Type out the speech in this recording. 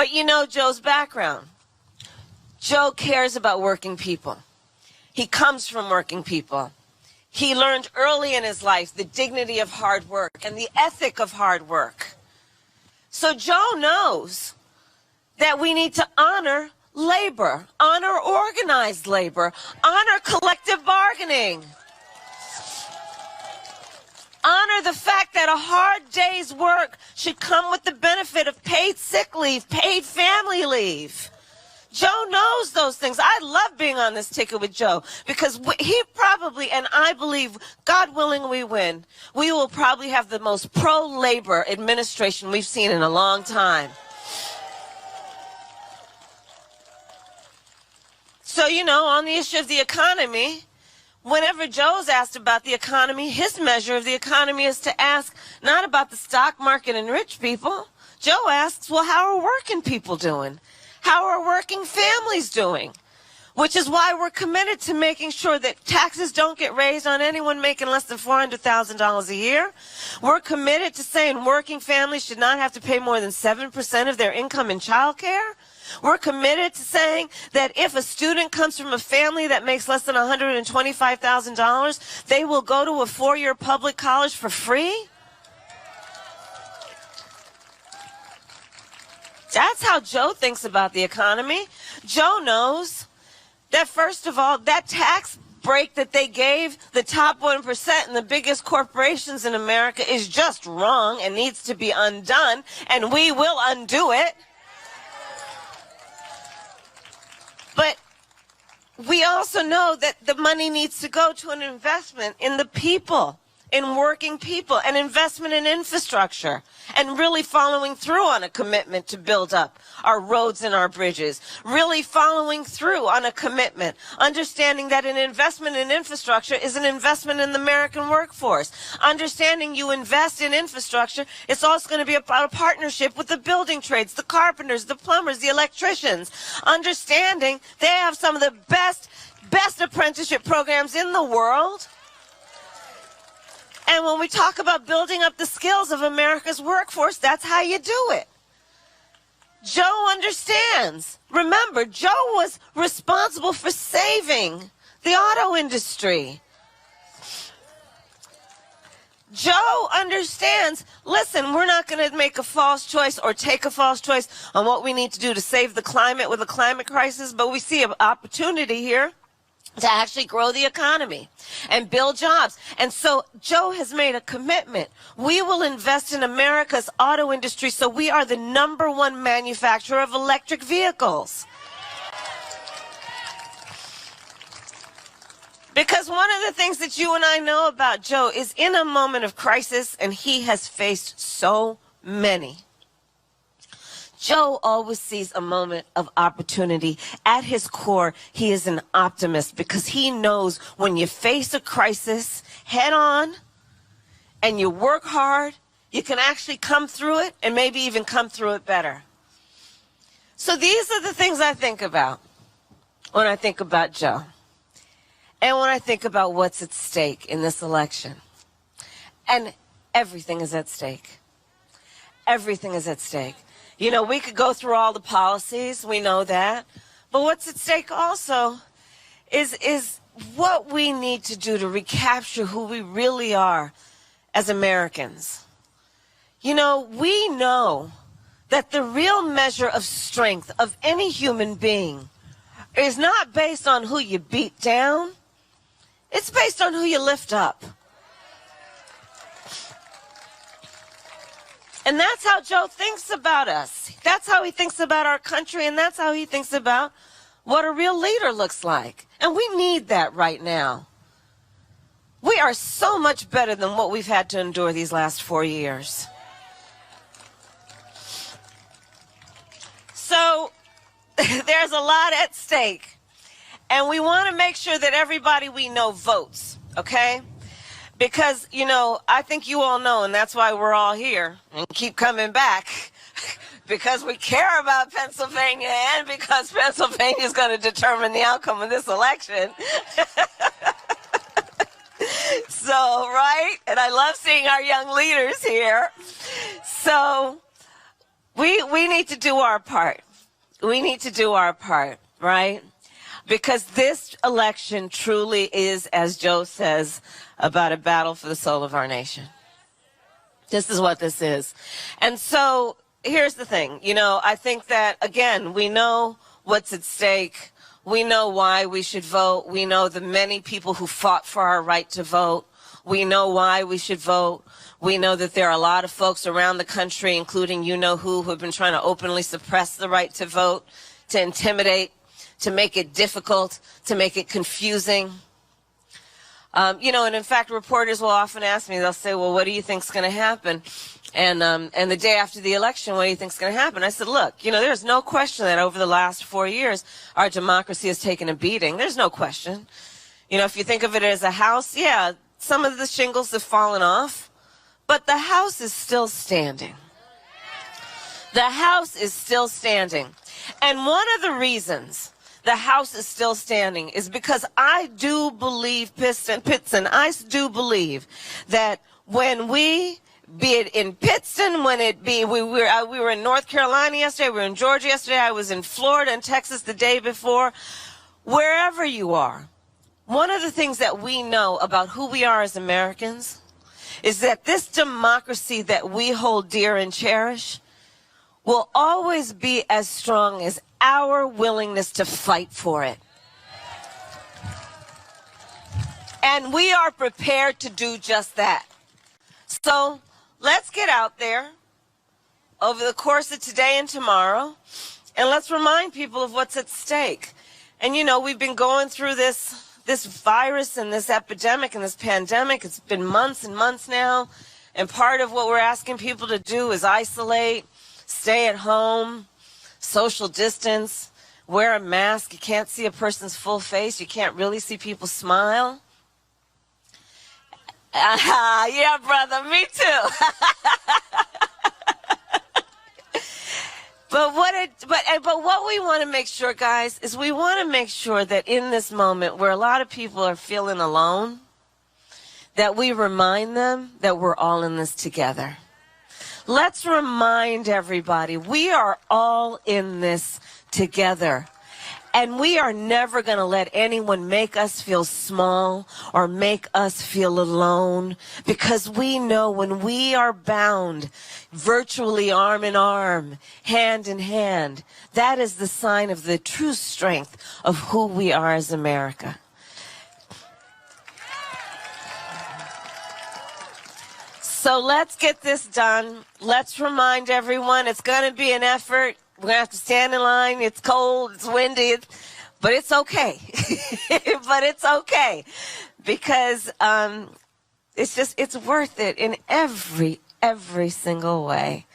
But you know Joe's background. Joe cares about working people. He comes from working people. He learned early in his life the dignity of hard work and the ethic of hard work. So Joe knows that we need to honor labor, honor organized labor, honor collective bargaining. Honor the fact that a hard day's work should come with the benefit of paid sick leave, paid family leave. Joe knows those things. I love being on this ticket with Joe because he probably, and I believe, God willing, we win. We will probably have the most pro-labor administration we've seen in a long time. So, you know, on the issue of the economy, whenever Joe's asked about the economy, his measure of the economy is to ask not about the stock market and rich people. Joe asks, well, how are working people doing? How are working families doing? Which is why we're committed to making sure that taxes don't get raised on anyone making less than $400,000 a year. We're committed to saying working families should not have to pay more than 7% of their income in child care. We're committed to saying that if a student comes from a family that makes less than $125,000, they will go to a 4-year public college for free. That's how Joe thinks about the economy. Joe knows that, first of all, that tax break that they gave the top 1% and the biggest corporations in America is just wrong and needs to be undone, and we will undo it. But we also know that the money needs to go to an investment in the people, in working people, an investment in infrastructure, and really following through on a commitment to build up our roads and our bridges, really following through on a commitment, understanding that an investment in infrastructure is an investment in the American workforce, understanding you invest in infrastructure, it's also going to be about a partnership with the building trades, the carpenters, the plumbers, the electricians, understanding they have some of the best apprenticeship programs in the world. And when we talk about building up the skills of America's workforce, that's how you do it. Joe understands. Remember, Joe was responsible for saving the auto industry. Joe understands, listen, we're not going to make a false choice or take a false choice on what we need to do to save the climate with a climate crisis, but we see an opportunity here to actually grow the economy and build jobs. And so Joe has made a commitment. We will invest in America's auto industry so we are the #1 manufacturer of electric vehicles. Because one of the things that you and I know about Joe is in a moment of crisis, and he has faced so many, Joe always sees a moment of opportunity. At his core, he is an optimist because he knows when you face a crisis head on and you work hard, you can actually come through it and maybe even come through it better. So these are the things I think about when I think about Joe and when I think about what's at stake in this election. And everything is at stake. Everything is at stake. You know, we could go through all the policies, we know that. But what's at stake also is what we need to do to recapture who we really are as Americans. You know, we know that the real measure of strength of any human being is not based on who you beat down. It's based on who you lift up. And that's how Joe thinks about us. That's how he thinks about our country, and that's how he thinks about what a real leader looks like. And we need that right now. We are so much better than what we've had to endure these last 4 years. So there's a lot at stake. And we want to make sure that everybody we know votes, okay? Because, you know, I think you all know, and that's why we're all here and keep coming back, because we care about Pennsylvania and because Pennsylvania is going to determine the outcome of this election. So, right? And I love seeing our young leaders here. So We need to do our part. We need to do our part, right? Because this election truly is, as Joe says, about a battle for the soul of our nation. This is what this is. And so here's the thing. You know, I think that, again, we know what's at stake. We know why we should vote. We know the many people who fought for our right to vote. We know why we should vote. We know that there are a lot of folks around the country, including who have been trying to openly suppress the right to vote, to intimidate, to make it difficult, to make it confusing. And in fact, reporters will often ask me, they'll say, well, what do you think's going to happen? And the day after the election, what do you think's going to happen? I said, look, there's no question that over the last 4 years, our democracy has taken a beating. There's no question. If you think of it as a house, yeah, some of the shingles have fallen off, but the house is still standing. The house is still standing. And one of the reasons the house is still standing is because I do believe, Pittston, I do believe that when be it in Pittston, we were in North Carolina yesterday, we were in Georgia yesterday, I was in Florida and Texas the day before, wherever you are, one of the things that we know about who we are as Americans is that this democracy that we hold dear and cherish will always be as strong as our willingness to fight for it. And we are prepared to do just that. So let's get out there over the course of today and tomorrow, and let's remind people of what's at stake. And we've been going through this virus and this epidemic and this pandemic. It's been months and months now. And part of what we're asking people to do is isolate, stay at home, social distance, wear a mask. You can't see a person's full face. You can't really see people smile. Yeah, brother, me too. But what we want to make sure, guys, is we want to make sure that in this moment where a lot of people are feeling alone, that we remind them that we're all in this together. Let's remind everybody we are all in this together. And we are never going to let anyone make us feel small or make us feel alone, because we know when we are bound virtually arm in arm, hand in hand, that is the sign of the true strength of who we are as America. So let's get this done. Let's remind everyone it's going to be an effort. We're going to have to stand in line. It's cold. It's windy. But it's okay. But it's okay. Because it's worth it in every single way.